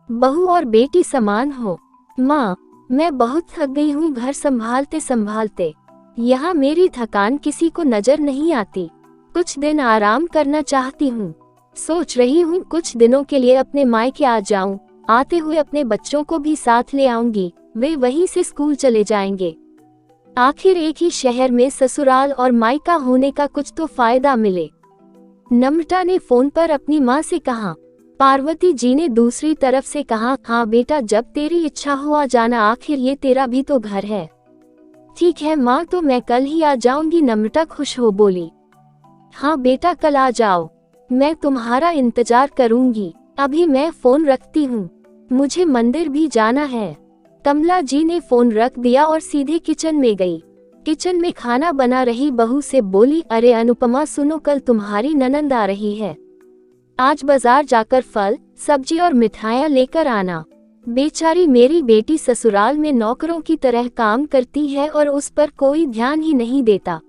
बहू और बेटी समान हो। माँ, मैं बहुत थक गई हूँ घर संभालते संभालते। यहाँ मेरी थकान किसी को नजर नहीं आती। कुछ दिन आराम करना चाहती हूँ। सोच रही हूँ कुछ दिनों के लिए अपने मायके आ जाऊं। आते हुए अपने बच्चों को भी साथ ले आऊंगी, वे वहीं से स्कूल चले जाएंगे। आखिर एक ही शहर में ससुराल और मायका होने का कुछ तो फायदा मिले। नम्रता ने फोन पर अपनी माँ से कहा। पार्वती जी ने दूसरी तरफ से कहा, हाँ बेटा, जब तेरी इच्छा हो आ जाना, आखिर ये तेरा भी तो घर है। ठीक है माँ, तो मैं कल ही आ जाऊंगी, नम्रता खुश हो बोली। हाँ बेटा, कल आ जाओ, मैं तुम्हारा इंतजार करूंगी। अभी मैं फोन रखती हूँ, मुझे मंदिर भी जाना है। कमला जी ने फोन रख दिया और सीधे किचन में गई। किचन में खाना बना रही बहू से बोली, अरे अनुपमा सुनो, कल तुम्हारी ननंद आ रही है। आज बाजार जाकर फल, सब्जी और मिठाइयाँ लेकर आना। बेचारी मेरी बेटी ससुराल में नौकरों की तरह काम करती है और उस पर कोई ध्यान ही नहीं देता।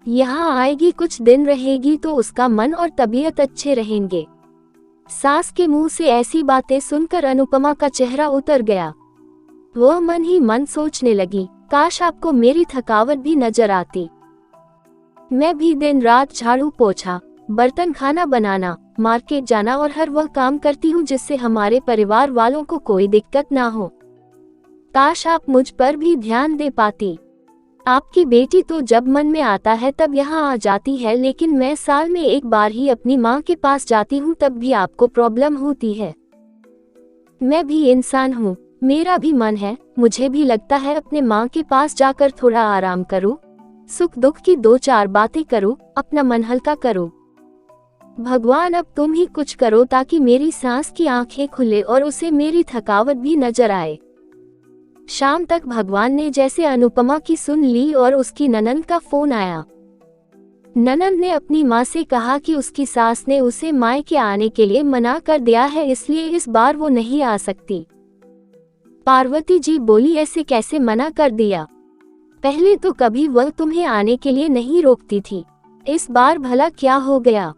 यहाँ आएगी, कुछ दिन रहेगी तो उसका मन और तबीयत अच्छे रहेंगे। सास के मुंह से ऐसी बातें सुनकर अनुपमा का चेहरा उतर गया। वह मन ही मन सोचने लगी, काश आपको मेरी थकावट भी नजर आती। मैं भी दिन रात झाड़ू पोछा, बर्तन, खाना बनाना, मार्केट जाना और हर वह काम करती हूँ जिससे हमारे परिवार वालों को कोई दिक्कत ना हो। काश आप मुझ पर भी ध्यान दे पाती। आपकी बेटी तो जब मन में आता है तब यहाँ आ जाती है, लेकिन मैं साल में एक बार ही अपनी माँ के पास जाती हूँ, तब भी आपको प्रॉब्लम होती है। मैं भी इंसान हूँ, मेरा भी मन है, मुझे भी लगता है अपने माँ के पास जाकर थोड़ा आराम करूँ, सुख दुख की दो चार बातें करूँ, अपना मन हल्का करूँ। भगवान, अब तुम ही कुछ करो ताकि मेरी सास की आंखें खुले और उसे मेरी थकावट भी नजर आए। शाम तक भगवान ने जैसे अनुपमा की सुन ली और उसकी ननंद का फोन आया। ननंद ने अपनी माँ से कहा कि उसकी सास ने उसे मायके आने के लिए मना कर दिया है, इसलिए इस बार वो नहीं आ सकती। पार्वती जी बोली, ऐसे कैसे मना कर दिया? पहले तो कभी वह तुम्हें आने के लिए नहीं रोकती थी, इस बार भला क्या हो गया?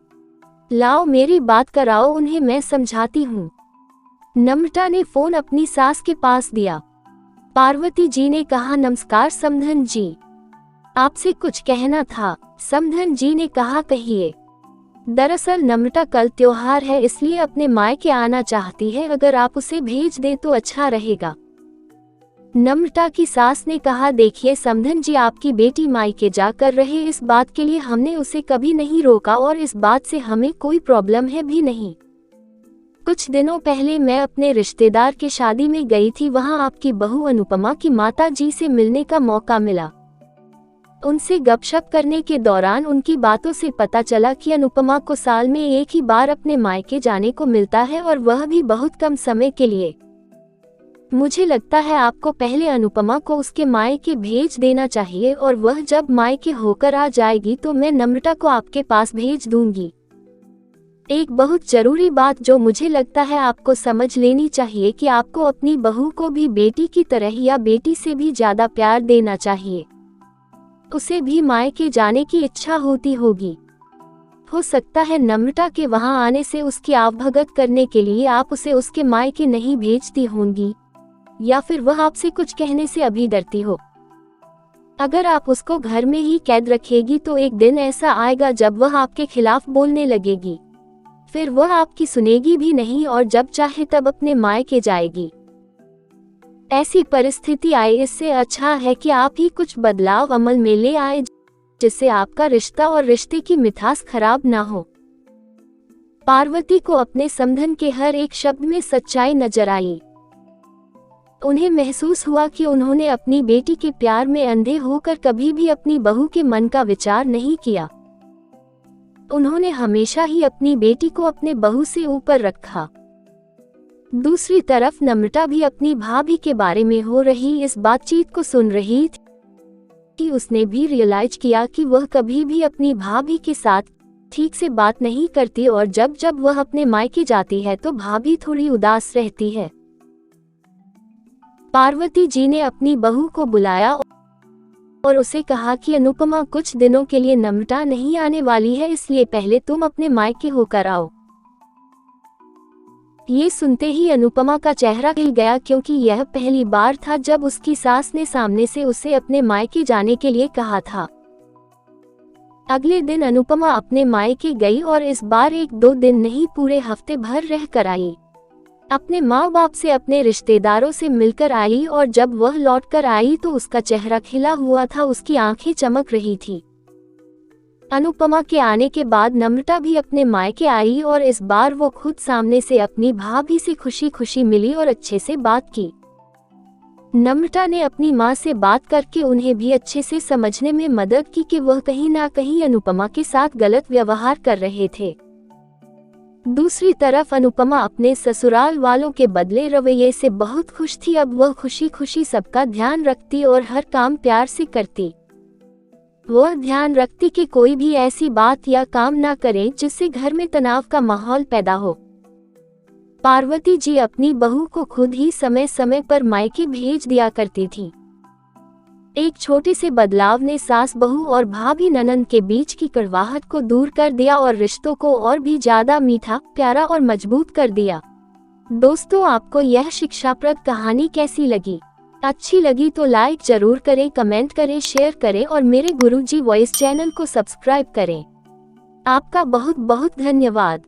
लाओ मेरी बात कराओ उन्हें, मैं समझाती हूँ। नम्रता ने फोन अपनी सास के पास दिया। पार्वती जी ने कहा, नमस्कार समधन जी, आपसे कुछ कहना था। समधन जी ने कहा, कहिए। दरअसल नम्रता कल त्योहार है, इसलिए अपने मायके आना चाहती है, अगर आप उसे भेज दे तो अच्छा रहेगा। नम्रता की सास ने कहा, देखिए समधन जी, आपकी बेटी मायके जाकर रहे, इस बात के लिए हमने उसे कभी नहीं रोका और इस बात से हमें कोई प्रॉब्लम है भी नहीं। कुछ दिनों पहले मैं अपने रिश्तेदार के शादी में गई थी, वहां आपकी बहू अनुपमा की माता जी से मिलने का मौका मिला। उनसे गपशप करने के दौरान उनकी बातों से पता चला कि अनुपमा को साल में एक ही बार अपने मायके जाने को मिलता है और वह भी बहुत कम समय के लिए। मुझे लगता है आपको पहले अनुपमा को उसके मायके भेज देना चाहिए और वह जब मायके होकर आ जाएगी तो मैं नम्रता को आपके पास भेज दूंगी। एक बहुत जरूरी बात जो मुझे लगता है आपको समझ लेनी चाहिए कि आपको अपनी बहू को भी बेटी की तरह या बेटी से भी ज्यादा प्यार देना चाहिए। उसे भी मायके जाने की इच्छा होती होगी। हो सकता है नम्रता के वहां आने से उसकी आवभगत करने के लिए आप उसे उसके मायके नहीं भेजती होंगी, या फिर वह आपसे कुछ कहने से अभी डरती हो। अगर आप उसको घर में ही कैद रखेगी तो एक दिन ऐसा आएगा जब वह आपके खिलाफ बोलने लगेगी, फिर वह आपकी सुनेगी भी नहीं और जब चाहे तब अपने मायके जाएगी। ऐसी परिस्थिति आए, इससे अच्छा है कि आप ही कुछ बदलाव अमल में ले आए जिससे आपका रिश्ता और रिश्ते की मिठास खराब ना हो। पार्वती को अपने समधन के हर एक शब्द में सच्चाई नजर आई। उन्हें महसूस हुआ कि उन्होंने अपनी बेटी के प्यार में अंधे होकर कभी भी अपनी बहू के मन का विचार नहीं किया। उन्होंने हमेशा ही अपनी बेटी को अपने बहू से ऊपर रखा। दूसरी तरफ नम्रता भी अपनी भाभी के बारे में हो रही इस बातचीत को सुन रही थी कि उसने भी रियलाइज किया कि वह कभी भी अपनी भाभी के साथ ठीक से बात नहीं करती और जब जब वह अपने मायके जाती है तो भाभी थोड़ी उदास रहती है। पार्वती जी ने अपनी बहू को बुलाया और उसे कहा कि अनुपमा कुछ दिनों के लिए नम्रता नहीं आने वाली है, इसलिए पहले तुम अपने मायके होकर आओ। ये सुनते ही अनुपमा का चेहरा खिल गया, क्योंकि यह पहली बार था जब उसकी सास ने सामने से उसे अपने मायके जाने के लिए कहा था। अगले दिन अनुपमा अपने मायके गई और इस बार 1-2 दिन नहीं, पूरे हफ्ते भर रह कर आई। अपने माँ बाप से, अपने रिश्तेदारों से मिलकर आई और जब वह लौटकर आई तो उसका चेहरा खिला हुआ था, उसकी आंखें चमक रही थी। अनुपमा के आने के बाद नम्रता भी अपने मायके आई और इस बार वो खुद सामने से अपनी भाभी से खुशी खुशी मिली और अच्छे से बात की। नम्रता ने अपनी माँ से बात करके उन्हें भी अच्छे से समझने में मदद की कि वह कहीं ना कहीं अनुपमा के साथ गलत व्यवहार कर रहे थे। दूसरी तरफ अनुपमा अपने ससुराल वालों के बदले रवैये से बहुत खुश थी। अब वह खुशी खुशी सबका ध्यान रखती और हर काम प्यार से करती। वह ध्यान रखती कि कोई भी ऐसी बात या काम ना करे जिससे घर में तनाव का माहौल पैदा हो। पार्वती जी अपनी बहू को खुद ही समय समय पर मायके भेज दिया करती थी। एक छोटे से बदलाव ने सास बहू और भाभी ननंद के बीच की कड़वाहट को दूर कर दिया और रिश्तों को और भी ज्यादा मीठा, प्यारा और मजबूत कर दिया। दोस्तों, आपको यह शिक्षाप्रद कहानी कैसी लगी? अच्छी लगी तो लाइक जरूर करें, कमेंट करें, शेयर करें और मेरे गुरुजी वॉइस चैनल को सब्सक्राइब करें। आपका बहुत बहुत धन्यवाद।